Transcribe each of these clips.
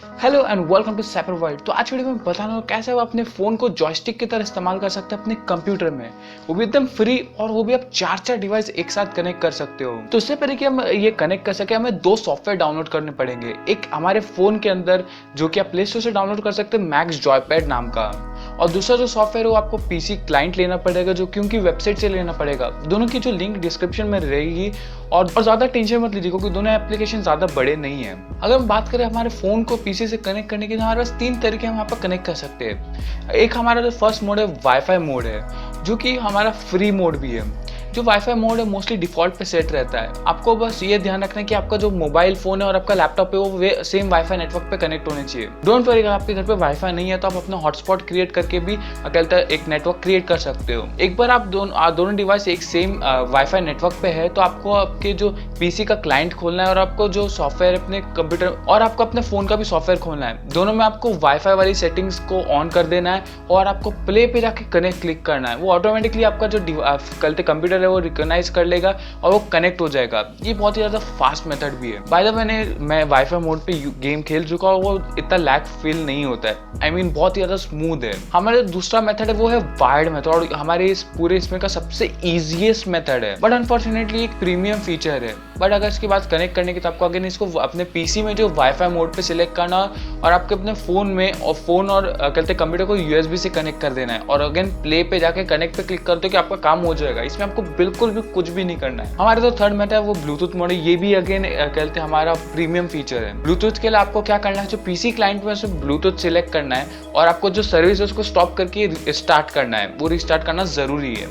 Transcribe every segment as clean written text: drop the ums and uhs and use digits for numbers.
Hello and welcome to cypher world. तो आज video में बताना होगा कैसे आप अपने फ़ोन को जॉयस्टिक की तरह इस्तेमाल कर सकते हैं अपने कंप्यूटर में, वो भी एकदम फ्री, और वो भी आप चार डिवाइस एक साथ कनेक्ट कर सकते हो। तो इससे पहले कि हम ये कनेक्ट कर सके हमें दो सॉफ्टवेयर डाउनलोड करने पड़ेंगे। एक हमारे फ़ोन के अंदर जो कि आप प्ले स्टोर से डाउनलोड कर सकते हैं मैक्स जॉयपैड नाम का, और दूसरा जो सॉफ्टवेयर है वो आपको पीसी क्लाइंट लेना पड़ेगा जो कि उनकी वेबसाइट से लेना पड़ेगा। दोनों की जो लिंक डिस्क्रिप्शन में रहेगी, और ज़्यादा टेंशन मत लीजिए क्योंकि दोनों एप्लीकेशन ज़्यादा बड़े नहीं हैं। अगर हम बात करें हमारे फ़ोन को पीसी से कनेक्ट करने के, तो हमारे पास तीन तरीके हम यहाँ पर कनेक्ट कर सकते हैं। एक हमारा जो फर्स्ट मोड है वाईफाई मोड है, जो कि हमारा फ्री मोड भी है। जो वाईफाई मोड है मोस्टली डिफ़ॉल्ट पे सेट रहता है। आपको बस ये ध्यान रखना है कि आपका जो मोबाइल फ़ोन है और आपका लैपटॉप है वो सेम वाईफाई नेटवर्क पे कनेक्ट होने चाहिए। डोंट वरी, अगर आपके घर पे वाईफाई नहीं है तो आप अपना हॉटस्पॉट क्रिएट करके भी अकेले एक नेटवर्क क्रिएट कर सकते हो। एक बार आप दोनों डिवाइस एक सेम वाईफाई नेटवर्क पे है तो आपको आपके जो पीसी का क्लाइंट खोलना है, और आपको जो सॉफ्टवेयर अपने कंप्यूटर और आपको अपने फ़ोन का भी सॉफ्टवेयर खोलना है। दोनों में आपको वाईफाई वाली सेटिंग्स को ऑन कर देना है और आपको प्ले पे जाके कनेक्ट क्लिक करना है। वो ऑटोमेटिकली आपका जो कंप्यूटर है वो रिकॉग्नाइज कर लेगा और वो कनेक्ट हो जाएगा। ये बहुत ही ज़्यादा फास्ट मेथड भी है। बाय द वे मैं वाईफाई मोड पे गेम खेल चुका हूँ, वो इतना लैग फील नहीं होता है। आई मीन बहुत ही ज़्यादा स्मूथ है। हमारा दूसरा मेथड है वो है वायर्ड मेथड, और हमारे इस पूरे इसमें का सबसे ईजीएस्ट मेथड है, बट अनफॉर्चुनेटली एक प्रीमियम फीचर है। बट अगर इसके बाद कनेक्ट करने की तो आपको अगेन इसको अपने पीसी में जो वाईफाई मोड पे सिलेक्ट करना, और आपके अपने फ़ोन में और फ़ोन और कहते कंप्यूटर को यूएसबी से कनेक्ट कर देना है, और अगेन प्ले पे जाके कनेक्ट पे क्लिक कर दो कि आपका काम हो जाएगा। इसमें आपको बिल्कुल भी कुछ भी नहीं करना है। हमारे जो थर्ड मेथड है वो ब्लूटूथ मोड है। ये भी अगेन कहते हैं हमारा प्रीमियम फीचर है। ब्लूटूथ के लिए आपको क्या करना है, जो पीसी क्लाइंट में उसमें ब्लूटूथ सिलेक्ट करना है, और आपको जो सर्विस है उसको स्टॉप करके स्टार्ट करना है। वो रिस्टार्ट करना ज़रूरी है,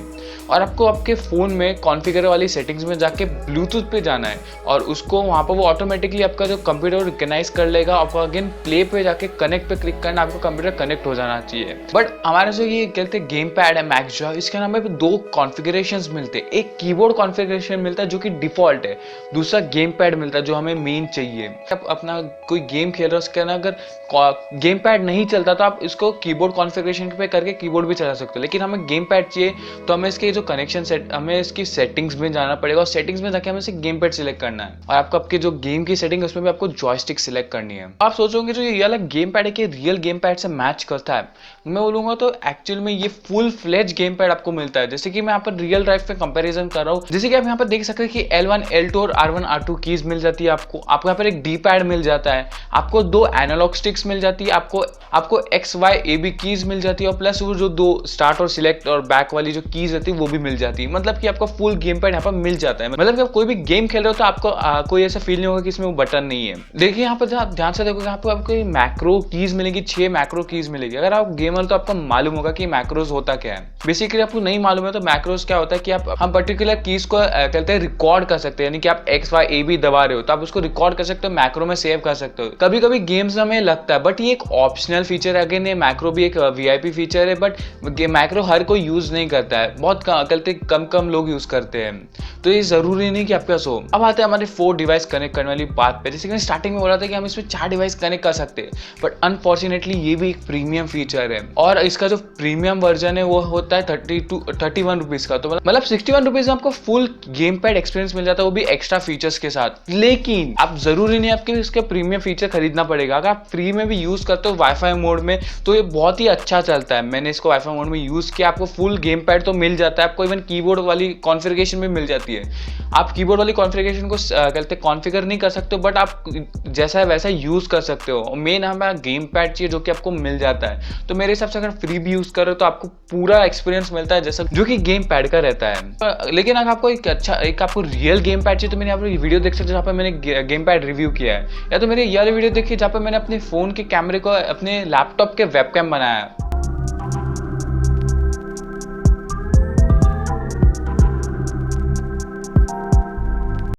और आपको आपके फ़ोन में कॉन्फ़िगर वाली सेटिंग्स में जाके ब्लूटूथ पे जाना है, और उसको वहाँ पर वो ऑटोमेटिकली आपका जो कंप्यूटर रिकॉग्नाइज कर लेगा। आपको अगेन प्ले पे जाके कनेक्ट पे क्लिक करना, आपको कंप्यूटर कनेक्ट हो जाना चाहिए। बट हमारे जो ये कहते हैं गेम पैड है मैक्स जॉय, इसके नाम में दो कॉन्फ़िगरेशंस मिलते हैं। एक कीबोर्ड कॉन्फ़िगरेशन मिलता है जो कि डिफ़ॉल्ट है, दूसरा गेम पैड मिलता है जो हमें मेन चाहिए। आप अपना कोई गेम खेल रहे हो उसके ना अगर गेम पैड नहीं चलता तो आप इसको कीबोर्ड कॉन्फ़िगरेशन पे करके कीबोर्ड भी चला सकते हो, लेकिन हमें गेम पैड चाहिए तो हमें इसके जो कनेक्शन सेट हमें इसकी सेटिंग्स में जाना पड़ेगा, और सेटिंग्स में जाके हमें इसे गेम पैड सिलेक्ट करना है, और आपको आपके जो गेम की सेटिंग है उसमें भी आपको जॉयस्टिक सिलेक्ट करनी है। आप सोचोगे जो ये वाला गेम पैड है कि रियल गेम पैड से मैच करता है, मैं बोलूँगा तो एक्चुअल में ये फुल फ्लेज गेम पैड आपको मिलता है। जैसे कि मैं यहाँ पर रियल लाइफ में कंपेरिजन कर रहा हूँ, जैसे कि आप यहाँ पर देख सकते हैं कि L1 L2 और R1 R2 कीज मिल जाती है। आपको यहाँ पर एक डी पैड मिल जाता है, आपको दो एनालॉग स्टिक्स मिल जाती है, आपको XY AB कीज मिल जाती है, और प्लस वो जो दो स्टार्ट और सिलेक्ट और बैक वाली जो कीज रहती है वो भी मिल जाती है। मतलब कि आपको फुल गेम पैड यहाँ पर मिल जाता है। मतलब कि आप कोई भी गेम खेल रहे हो तो आपको कोई ऐसा फील नहीं होगा कि इसमें वो बटन नहीं है। देखिए यहाँ पर आप ध्यान से देखोगे यहाँ पर आपको मैक्रो कीज मिलेगी, 6 मैक्रो कीज मिलेगी। अगर आप गेमर तो आपको मालूम होगा कि मैक्रोज होता क्या है। बेसिकली आपको नहीं मालूम है तो मैक्रोज क्या होता है कि हम पर्टिकुलर कीज को कहते हैं रिकॉर्ड कर सकते हैं, यानी कि आप XY AB दबा रहे हो तो आप उसको रिकॉर्ड कर सकते हो, मैक्रो में सेव कर सकते हो। कभी कभी गेम्स हमें लगता है, बट ये एक ऑप्शनल फीचर है। अगेन ये मैक्रो भी एक VIP फीचर है, बट मैक्रो हर कोई यूज नहीं करता है, बहुत कम लोग यूज करते हैं, तो ये जरूरी नहीं कि आपके पास हो। अब आते हैं हमारे 4 डिवाइस कनेक्ट करने वाली बात पे। जैसे कि मैं स्टार्टिंग में बोला था कि हम इसमें 4 डिवाइस कनेक्ट कर सकते हैं, बट अनफॉर्चुनेटली ये भी एक प्रीमियम फीचर है, और इसका जो प्रीमियम वर्जन है वो होता है 31 रुपीज का। तो मतलब 61 रुपीज में आपको फुल गेम पैड एक्सपीरियंस मिल जाता है, वो भी एक्स्ट्रा फीचर्स के साथ। लेकिन आप जरूरी नहीं आपके इसका प्रीमियम फीचर खरीदना पड़ेगा। अगर आप फ्री में भी यूज करते हो वाईफाई मोड में तो ये बहुत ही अच्छा चलता है। मैंने इसको वाईफाई मोड में यूज किया, आपको फुल गेम पैड तो मिल जाता है, आपको इवन कीबोर्ड वाली कॉन्फ़िगरेशन भी मिल जाती है। आप कीबोर्ड वाली कॉन्फ़िगरेशन को कहते हैं कॉन्फ़िगर नहीं कर सकते हो, बट आप जैसा है वैसा यूज कर सकते हो। मेन हमें गेम पैड चाहिए जो कि आपको मिल जाता है। तो मेरे हिसाब से अगर फ्री भी यूज कर रहे हो तो आपको पूरा एक्सपीरियंस मिलता है जैसा जो कि गेम पैड का रहता है। लेकिन अगर आपको एक आपको रियल गेम पैड चाहिए तो मैंने यहाँ पर वीडियो देख सकते हो जहाँ पर मैंने गेम पैड रिव्यू किया है, या तो मेरे ये वाली वीडियो देखिए जहाँ पर मैंने अपने फोन के कैमरे को अपने लैपटॉप के वेबकैम बनाया है।